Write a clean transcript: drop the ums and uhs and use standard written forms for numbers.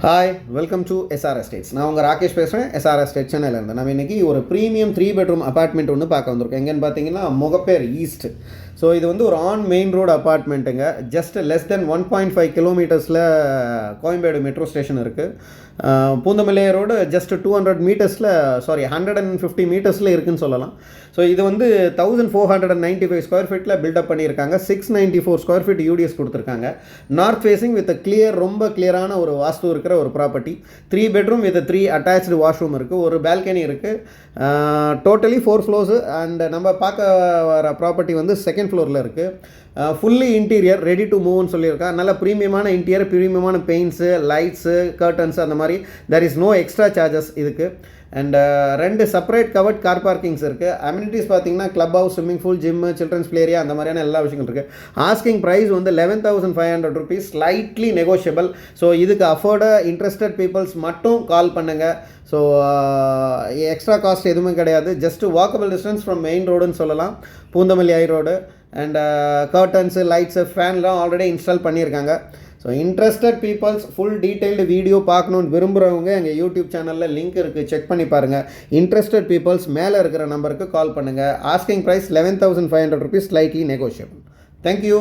Hi welcome to SR estates. நான் உங்கள் ராகேஷ் பேசுகிறேன், எஸ்ஆர் எஸ்டேட் சென்னையிலேருந்து. நம்ம இன்றைக்கி ஒரு ப்ரீமியம் 3 பெட்ரூம் அப்பார்ட்மெண்ட் ஒன்று பார்க்க வந்திருக்கோம். எங்கேன்னு பார்த்தீங்கன்னா முகப்பேர் ஈஸ்ட். ஸோ இது வந்து ஒரு ஆன் மெயின் ரோடு அப்பார்ட்மெண்ட்டுங்க. ஜஸ்ட் லெஸ் தென் 1.5 கிலோமீட்டர்ஸில் கோயம்பேடு மெட்ரோ ஸ்டேஷன் இருக்குது. பூந்தமல்லி ரோடு ஜஸ்ட் 200 மீட்டர்ஸில் 150 மீட்டர்ஸில் இருக்குதுன்னு சொல்லலாம். ஸோ இது வந்து 1495 ஸ்கொயர் ஃபீட்டில் பில்டப் பண்ணியிருக்காங்க. 694 ஸ்கொயர் ஃபீட் யூடிஎஸ் கொடுத்துருக்காங்க. நார்த் ஃபேஸிங் வித் ரொம்ப கிளியரான ஒரு வாஸ்து இருக்கிற ஒரு property. 3 bedroom with 3 attached washroom இருக்குது, ஒரு பால்கனி இருக்குது. Totally 4 floors. அண்ட் நம்ம பார்க்க வர ப்ராப்பர்ட்டி வந்து செகண்ட் ஃப்ளோரில் இருக்குது. ஃபுல்லி இன்டீரியர் ரெடி டு மூவ்னு சொல்லியிருக்கா. நல்ல ப்ரீமியமான இன்டீரியர், ப்ரீமியமான பெயிண்ட்ஸு, லைட்ஸு, கர்டன்ஸ், அந்த மாதிரி there is no extra charges இதுக்கு. And 2 separate covered car parkings இருக்குது. அம்யூனிட்டிஸ் பார்த்தீங்கன்னா club house, swimming pool, gym, children's play area, அந்த மாதிரியான எல்லா விஷயங்கள் இருக்குது. ஆஸ்கிங் ப்ரைஸ் வந்து 11,500 ருபீஸ், ஸ்லைட்லி நெகோஷியபிள். ஸோ இதுக்கு இன்ட்ரெஸ்டட் பீப்புள்ஸ் மட்டும் கால் பண்ணுங்கள். ஸோ எக்ஸ்ட்ரா காஸ்ட் எதுவுமே கிடையாது. Just walkable distance from main ரோடுன்னு சொல்லலாம், Poonamallee high road. And curtains, lights, ஃபேன்லாம் ஆல்ரெடி இன்ஸ்டால் பண்ணியிருக்காங்க. So interested peoples full detailed video பார்க்கணுன்னு விரும்புகிறவங்க எங்கள் யூடியூப் சேனலில் லிங்க் இருக்குது, செக் பண்ணி பாருங்கள். இன்ட்ரெஸ்டட் பீப்புள்ஸ் மேலே இருக்கிற நம்பருக்கு கால் பண்ணுங்கள். Asking price 11,500 rupees, slightly negotiable. Thank you.